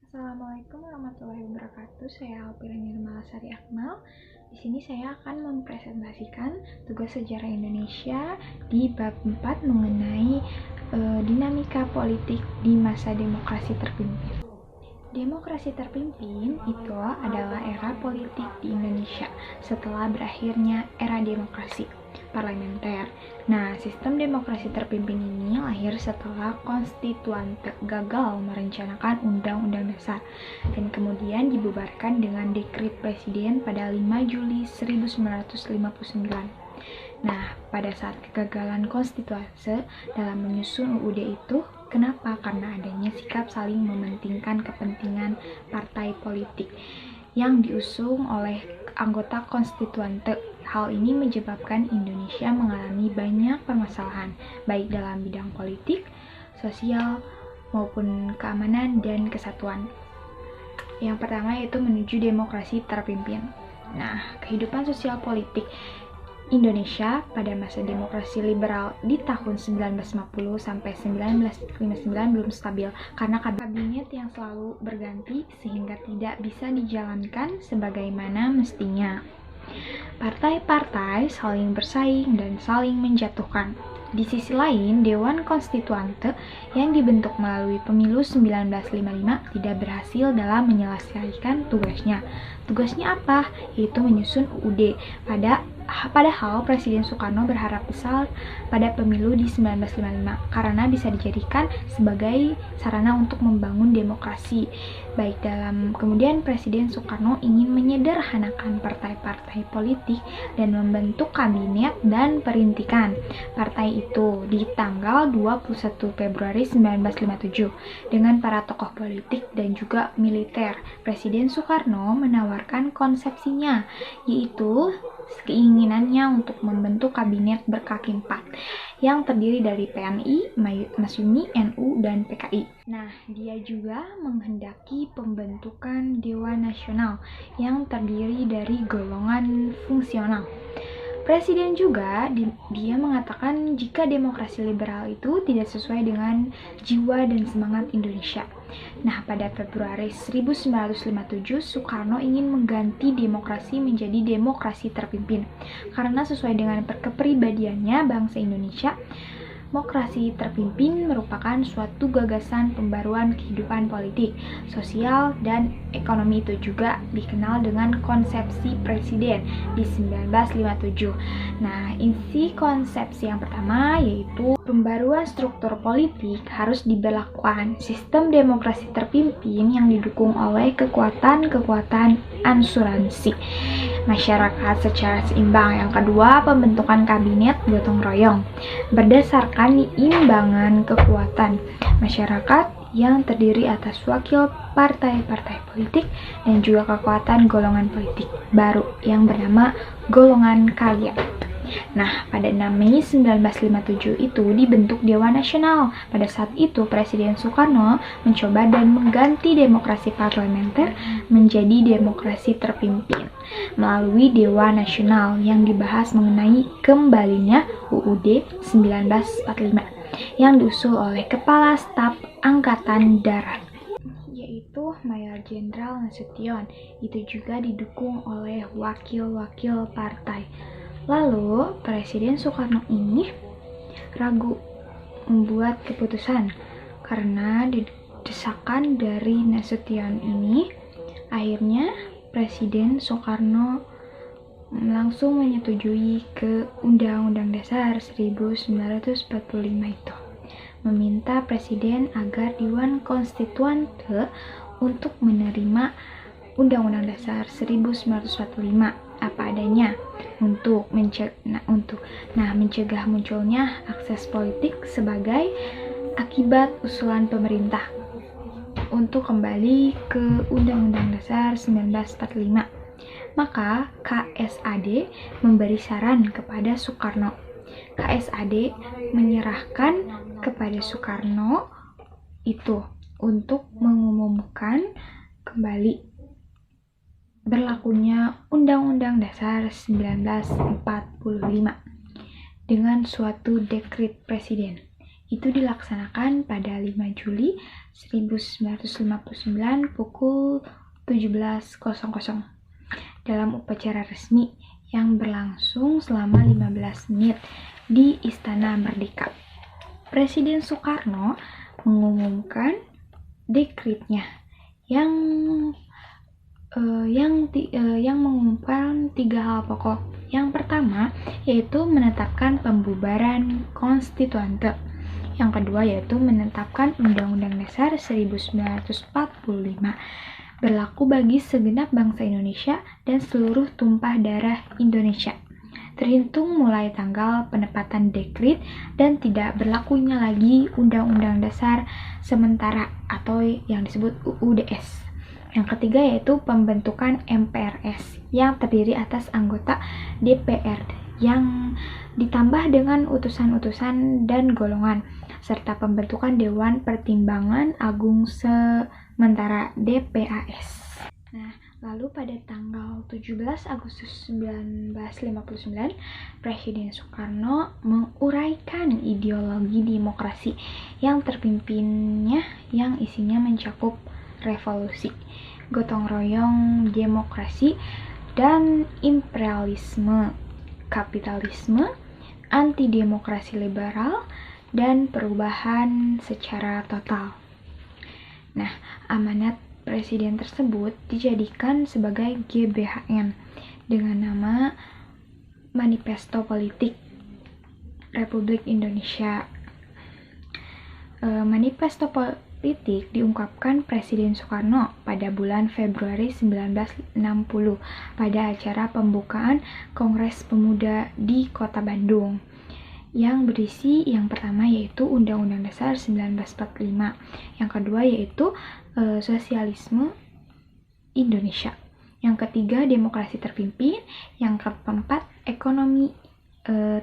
Assalamualaikum warahmatullahi wabarakatuh. Saya Alpira Nirmalasari Akmal. Di sini saya akan mempresentasikan tugas sejarah Indonesia di bab 4 mengenai dinamika politik di masa demokrasi terpimpin. Demokrasi terpimpin itu adalah era politik di Indonesia setelah berakhirnya era demokrasi parlementer. Nah, sistem demokrasi terpimpin ini lahir setelah konstituante gagal merencanakan undang-undang dasar dan kemudian dibubarkan dengan dekret presiden pada 5 Juli 1959. Nah, pada saat kegagalan konstituante dalam menyusun UUD itu, kenapa? Karena adanya sikap saling mementingkan kepentingan partai politik yang diusung oleh anggota konstituante. Hal ini menyebabkan Indonesia mengalami banyak permasalahan, baik dalam bidang politik, sosial, maupun keamanan dan kesatuan. Yang pertama yaitu menuju demokrasi terpimpin. Nah, kehidupan sosial politik Indonesia pada masa demokrasi liberal di tahun 1950 sampai 1959 belum stabil karena kabinet yang selalu berganti sehingga tidak bisa dijalankan sebagaimana mestinya. Partai-partai saling bersaing dan saling menjatuhkan. Di sisi lain, Dewan Konstituante yang dibentuk melalui pemilu 1955 tidak berhasil dalam menyelesaikan tugasnya. Tugasnya apa? Yaitu menyusun UUD. Padahal Presiden Soekarno berharap besar pada pemilu di 1955 karena bisa dijadikan sebagai sarana untuk membangun demokrasi. Kemudian Presiden Soekarno ingin menyederhanakan partai-partai politik dan membentuk kabinet dan perintikan partai itu di tanggal 21 Februari 1957 dengan para tokoh politik dan juga militer. Presiden Soekarno menawarkan konsepsinya, yaitu keinginannya untuk membentuk kabinet berkaki empat yang terdiri dari PNI, Masyumi, NU, dan PKI. Nah, dia juga menghendaki pembentukan Dewan Nasional yang terdiri dari golongan fungsional. Presiden juga dia mengatakan jika demokrasi liberal itu tidak sesuai dengan jiwa dan semangat Indonesia. Nah, pada Februari 1957, Soekarno ingin mengganti demokrasi menjadi demokrasi terpimpin. Karena sesuai dengan kepribadiannya bangsa Indonesia, demokrasi terpimpin merupakan suatu gagasan pembaruan kehidupan politik, sosial, dan ekonomi. Itu juga dikenal dengan konsepsi presiden di 1957. Nah, isi konsepsi yang pertama yaitu pembaruan struktur politik harus diberlakukan sistem demokrasi terpimpin yang didukung oleh kekuatan asuransi masyarakat secara seimbang. Yang kedua, pembentukan kabinet gotong royong berdasarkan imbangan kekuatan masyarakat yang terdiri atas wakil partai-partai politik dan juga kekuatan golongan politik baru yang bernama golongan karya. Nah, pada 6 Mei 1957 itu dibentuk Dewan Nasional. Pada saat itu, Presiden Soekarno mencoba dan mengganti demokrasi parlementer menjadi demokrasi terpimpin melalui Dewan Nasional yang dibahas mengenai kembalinya UUD 1945 yang diusul oleh Kepala Staf Angkatan Darat, yaitu Mayor Jenderal Nasution. Itu juga didukung oleh wakil-wakil partai. Lalu, Presiden Soekarno ini ragu membuat keputusan karena desakan dari Nasution ini. Akhirnya, Presiden Soekarno langsung menyetujui ke Undang-Undang Dasar 1945 itu, meminta Presiden agar Dewan Konstituante untuk menerima Undang-Undang Dasar 1945 apa adanya untuk mencegah munculnya akses politik sebagai akibat usulan pemerintah untuk kembali ke Undang-Undang Dasar 1945. Maka KSAD memberi saran kepada Soekarno. KSAD menyerahkan kepada Soekarno itu untuk mengumumkan kembali berlakunya Undang-Undang Dasar 1945 dengan suatu dekret presiden Itu dilaksanakan pada 5 Juli 1959 pukul 17.00 dalam upacara resmi yang berlangsung selama 15 menit di Istana Merdeka. Presiden Soekarno mengumumkan dekretnya yang mengumumkan 3 hal pokok. Yang pertama yaitu menetapkan pembubaran konstituante. Yang kedua yaitu menetapkan Undang-Undang Dasar 1945 berlaku bagi segenap bangsa Indonesia dan seluruh tumpah darah Indonesia, terhitung mulai tanggal penempatan dekret dan tidak berlakunya lagi Undang-Undang Dasar sementara atau yang disebut UUDS. Yang ketiga yaitu pembentukan MPRS yang terdiri atas anggota DPR yang ditambah dengan utusan-utusan dan golongan, serta pembentukan Dewan Pertimbangan Agung sementara DPAS. Nah, lalu pada tanggal 17 Agustus 1959, Presiden Soekarno menguraikan ideologi demokrasi yang terpimpinnya yang isinya mencakup revolusi, gotong royong demokrasi, dan imperialisme, kapitalisme, anti-demokrasi liberal, dan perubahan secara total. Nah, amanat presiden tersebut dijadikan sebagai GBHN dengan nama Manifesto Politik Republik Indonesia. Manifesto Politik diungkapkan Presiden Soekarno pada bulan Februari 1960 pada acara pembukaan Kongres Pemuda di Kota Bandung, yang berisi yang pertama yaitu Undang-Undang Dasar 1945, yang kedua yaitu Sosialisme Indonesia, yang ketiga demokrasi terpimpin, yang keempat ekonomi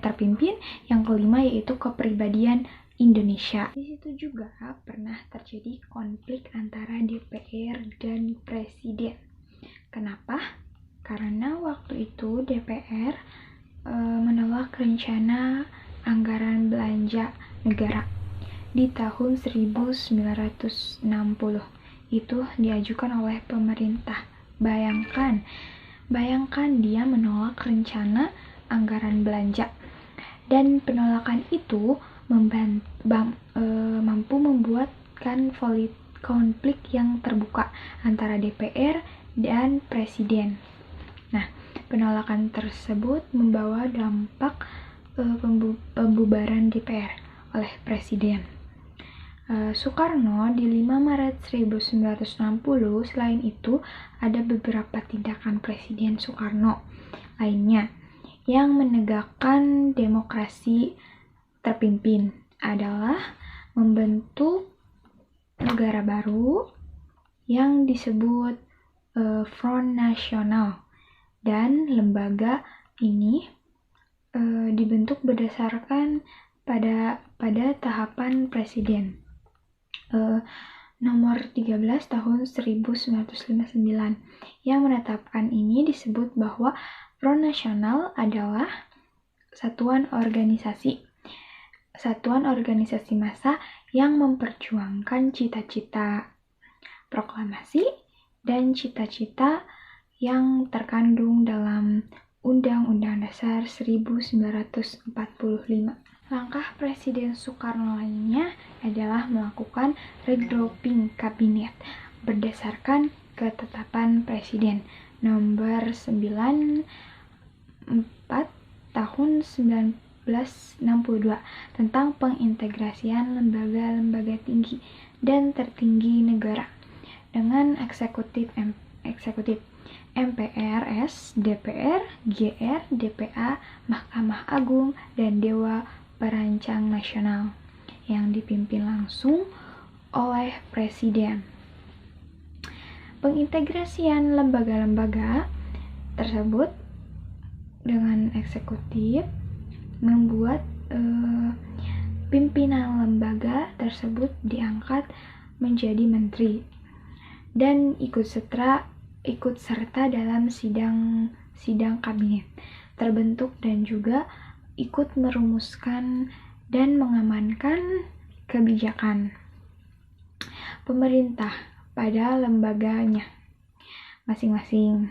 terpimpin, yang kelima yaitu kepribadian Indonesia. Di situ juga pernah terjadi konflik antara DPR dan Presiden. Kenapa? Karena waktu itu DPR menolak rencana anggaran belanja negara di tahun 1960. Itu diajukan oleh pemerintah. Bayangkan dia menolak rencana anggaran belanja, dan penolakan itu mampu membuatkan konflik yang terbuka antara DPR dan Presiden. Nah, penolakan tersebut membawa dampak pembubaran DPR oleh Presiden. Soekarno di 5 Maret 1960, selain itu ada beberapa tindakan Presiden Soekarno lainnya yang menegakkan demokrasi terpimpin adalah membentuk negara baru yang disebut Front Nasional, dan lembaga ini dibentuk berdasarkan pada tahapan Presiden nomor 13 tahun 1959 yang menetapkan ini disebut bahwa Front Nasional adalah satuan organisasi massa yang memperjuangkan cita-cita proklamasi dan cita-cita yang terkandung dalam Undang-Undang Dasar 1945. Langkah Presiden Soekarno lainnya adalah melakukan regrouping kabinet berdasarkan ketetapan Presiden nomor 94 tahun 1962 tentang pengintegrasian lembaga-lembaga tinggi dan tertinggi negara dengan eksekutif MPRS, DPR, GR, DPA, Mahkamah Agung, dan Dewa Perancang Nasional yang dipimpin langsung oleh Presiden. Pengintegrasian lembaga-lembaga tersebut dengan eksekutif membuat pimpinan lembaga tersebut diangkat menjadi menteri dan ikut serta dalam sidang kabinet terbentuk dan juga ikut merumuskan dan mengamankan kebijakan pemerintah pada lembaganya masing-masing.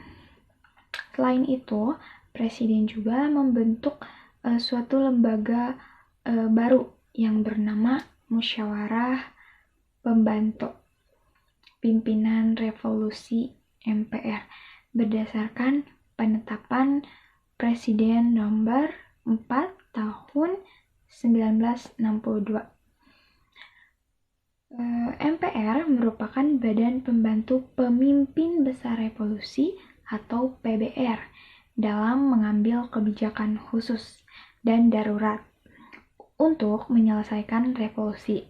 Selain itu, Presiden juga membentuk suatu lembaga baru yang bernama Musyawarah Pembantu Pimpinan Revolusi MPR berdasarkan penetapan Presiden nomor 4 tahun 1962. MPR merupakan Badan Pembantu Pemimpin Besar Revolusi atau PBR dalam mengambil kebijakan khusus dan darurat untuk menyelesaikan revolusi.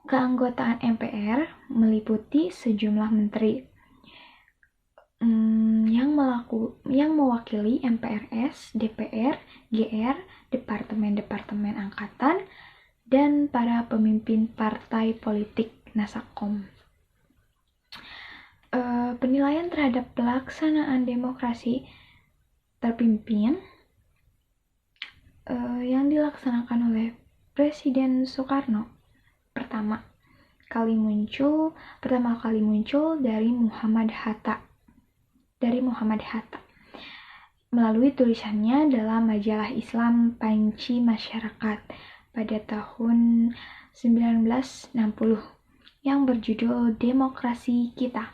Keanggotaan MPR meliputi sejumlah menteri yang mewakili MPRS, DPR, GR, Departemen-Departemen Angkatan, dan para pemimpin partai politik Nasakom. Penilaian terhadap pelaksanaan demokrasi terpimpin yang dilaksanakan oleh Presiden Soekarno pertama kali muncul dari Muhammad Hatta melalui tulisannya dalam majalah Islam Panci Masyarakat pada tahun 1960 yang berjudul Demokrasi Kita.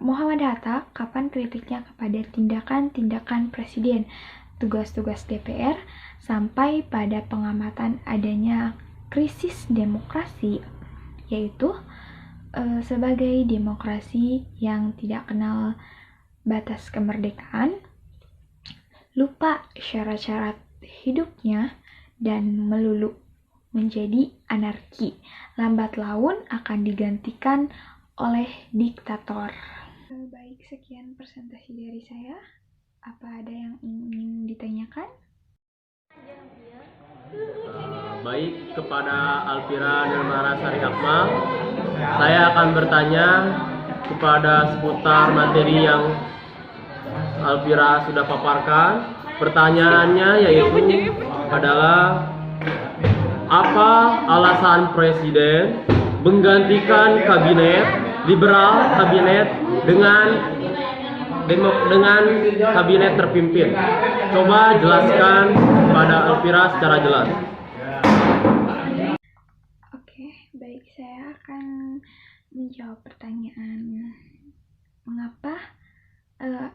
Muhammad Hatta kapan kritiknya kepada tindakan-tindakan Presiden, tugas-tugas DPR, sampai pada pengamatan adanya krisis demokrasi, yaitu sebagai demokrasi yang tidak kenal batas kemerdekaan, lupa syarat-syarat hidupnya, dan melulu menjadi anarki. Lambat laun akan digantikan oleh diktator. Baik, sekian presentasi dari saya. Apa ada yang ingin ditanyakan? Baik, kepada Alfira Nirmara Sari Akmal, saya akan bertanya kepada seputar materi yang Alfira sudah paparkan. Pertanyaannya yaitu adalah, apa alasan Presiden menggantikan kabinet liberal dengan kabinet terpimpin? Coba jelaskan kepada Alfira secara jelas. Oke, baik, saya akan menjawab pertanyaan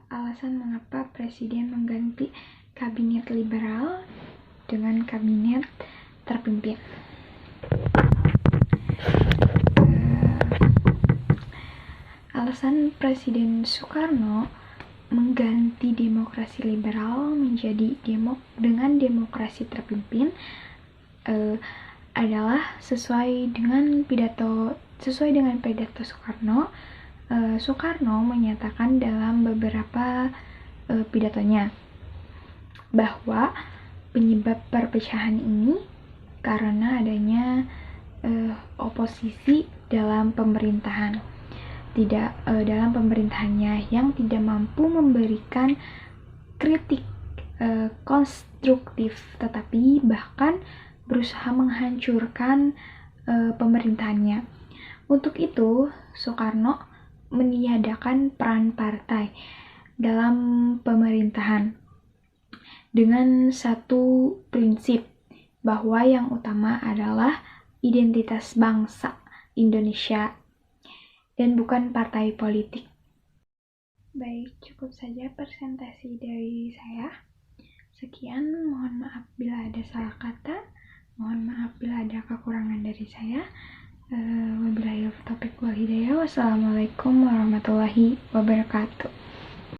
alasan mengapa Presiden mengganti kabinet liberal dengan kabinet terpimpin. Alasan Presiden Soekarno mengganti demokrasi liberal menjadi dengan demokrasi terpimpin adalah sesuai dengan pidato Soekarno. Soekarno menyatakan dalam beberapa pidatonya bahwa penyebab perpecahan ini karena adanya oposisi dalam pemerintahannya yang tidak mampu memberikan kritik konstruktif, tetapi bahkan berusaha menghancurkan pemerintahannya. Untuk itu, Soekarno meniadakan peran partai dalam pemerintahan dengan satu prinsip, bahwa yang utama adalah identitas bangsa Indonesia dan bukan partai politik. Baik, cukup saja presentasi dari saya. Sekian, mohon maaf bila ada salah kata, mohon maaf bila ada kekurangan dari saya. Wabillahi taufiq wal hidayah. Wassalamualaikum warahmatullahi wabarakatuh.